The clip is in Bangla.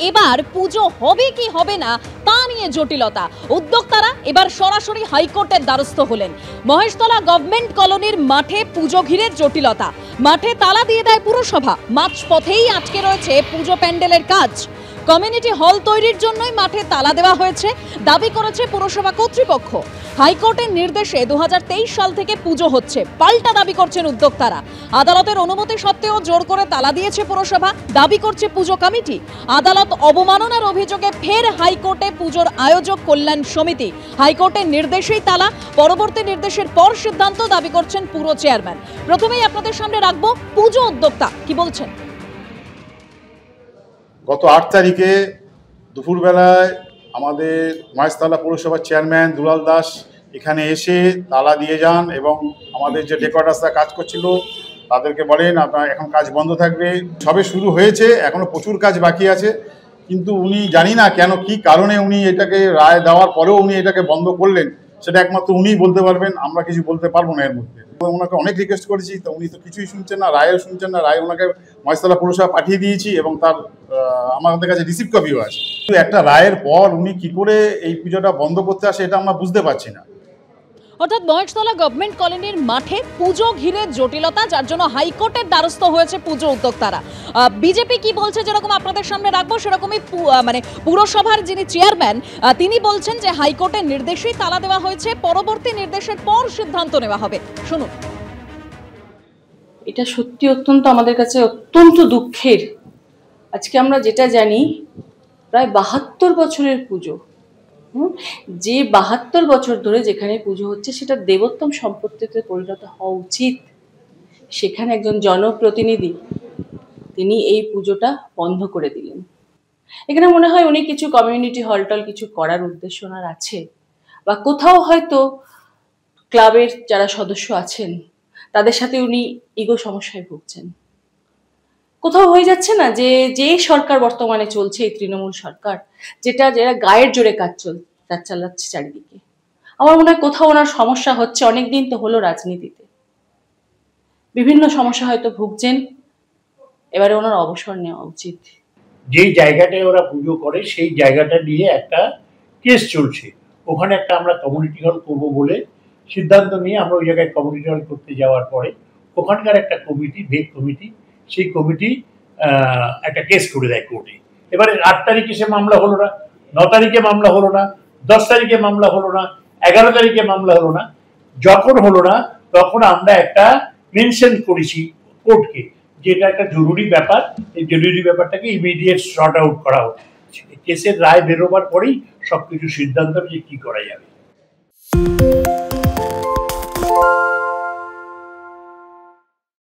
এবার পুজো হবে কি হবে না তা নিয়ে জটিলতা। উদ্যোক্তারা এবার সরাসরি হাইকোর্টের দ্বারস্থ হলেন। মহেশতলা গভর্নমেন্ট কলোনির মাঠে পুজো ঘিরে জটিলতা। মাঠে তালা দিয়ে দেয় পুরসভা। মাঝপথেই আটকে রয়েছে পুজো প্যান্ডেলের কাজ। কমিউনিটি হল তৈরির জন্যই মাঠে তালা দেওয়া হয়েছে দাবি করেছে পুরসভা কর্তৃপক্ষ। হাইকোর্টের নির্দেশে 2023 সাল থেকে পুজো হচ্ছে, পাল্টা দাবি করছেন উদ্যোক্তারা। আদালতের অনুমতি সত্ত্বেও জোর করে তালা দিয়েছে পুরসভা, দাবি করছে পুজো কমিটি। আদালত অবমাননার অভিযোগে ফের হাইকোর্টে পুজোর আয়োজক কল্যাণ সমিতি। হাইকোর্টের নির্দেশেই তালা, পরবর্তী নির্দেশের পর সিদ্ধান্ত, দাবি করছেন পুরো চেয়ারম্যান। প্রথমেই আপনাদের সামনে রাখবো পুজো উদ্যোক্তা কি বলছেন। গত 8 তারিখে দুপুরবেলায় আমাদের মহেশতলা পৌরসভার চেয়ারম্যান দুলাল দাস এখানে এসে তালা দিয়ে যান এবং আমাদের যে ডেকোরেটররা কাজ করছিল তাদেরকে বলেন আপনার এখন কাজ বন্ধ থাকবে। সবে শুরু হয়েছে, এখনো প্রচুর কাজ বাকি আছে, কিন্তু উনি জানি না কেন কি কারণে উনি এটাকে রায় দেওয়ার পরেও উনি এটাকে বন্ধ করলেন, সেটা একমাত্র উনিই বলতে পারবেন, আমরা কিছু বলতে পারবো না এর মধ্যে। ওনাকে অনেক রিকোয়েস্ট করেছি, তো উনি তো কিছুই শুনছেন না, রায়ও শুনছেন না। রায় ওনাকে মহেশতলা পৌরসভা পাঠিয়ে দিয়েছি এবং তার আমাদের কাছে রিসিভ কপিও আছে। কিন্তু একটা রায়ের পর উনি কি করে এই পুজোটা বন্ধ করতে আসে এটা আমরা বুঝতে পারছি না। অর্থাৎ মহেশতলা গভর্নমেন্ট কলোনির মাঠে পুজো ঘিরে জটিলতা, যার জন্য হাইকোর্টের দ্বারস্থ হয়েছে পুজো উদ্যোক্তারা। বিজেপি কি বলছে যেরকম আপনাদের সামনে রাখবো, সেরকমই পুরসভার যিনি চেয়ারম্যান তিনি বলছেন যে হাইকোর্টের নির্দেশেই তালা দেওয়া হয়েছে, পরবর্তী নির্দেশের পর সিদ্ধান্ত নেওয়া হবে। শুনুন। এটা সত্যি অত্যন্ত আমাদের কাছে অত্যন্ত দুঃখের। আজকে আমরা যেটা জানি প্রায় 72 বছরের পুজো, যে 72 বছর ধরে যেখানে পুজো হচ্ছে সেটা দেবোত্তম সম্পত্তিতে পরিণত হওয়া উচিত। সেখানে একজন জনপ্রতিনিধি তিনি এই পুজোটা বন্ধ করে দিলেন। এখানে মনে হয় উনি কিছু কমিউনিটি হলটল কিছু করার উদ্দেশ্য ওনার আছে, বা কোথাও হয়তো ক্লাবের যারা সদস্য আছেন তাদের সাথে উনি ইগো সমস্যায় ভুগছেন। কোথাও হয়ে যাচ্ছে না যে সরকার বর্তমানে চলছে, এই তৃণমূল সরকার, যারা গায়ের জোরে কাজ চালাচ্ছে চারিদিকে। আমার মনে হয় কোথাও ওনার সমস্যা হচ্ছে। অনেকদিন তো হলো রাজনীতিতে, বিভিন্ন সমস্যা হয়তো ভুগছেন, এবারে ওনার অবসর নেওয়া উচিত। যে জায়গাটায় ওরা পুজো করে সেই জায়গাটা নিয়ে একটা কেস চলছে, ওখানে একটা আমরা কমিউনিটি হল করবো বলে সিদ্ধান্ত নিয়ে আমরা ওই জায়গায় কমিউনিটি হল করতে যাওয়ার পরে ওখানকার একটা কমিটি, ভেগ কমিটি, সেই কমিটি একটা কেস করে দেয় কোর্টে। এবারে 8 তারিখে সে মামলা হলো না, 9 তারিখে মামলা হলো না, 10 তারিখে মামলা হলো না, 11 তারিখে মামলা হলো না। যখন হলো না তখন আমরা একটা মেনশন করেছি কোর্টকে, যেটা একটা জরুরি ব্যাপার, এই জরুরি ব্যাপারটাকে ইমিডিয়েট শর্ট আউট করা হচ্ছে। কেসের রায় বেরোবার পরেই সবকিছু সিদ্ধান্ত নিয়ে কি করা যাবে।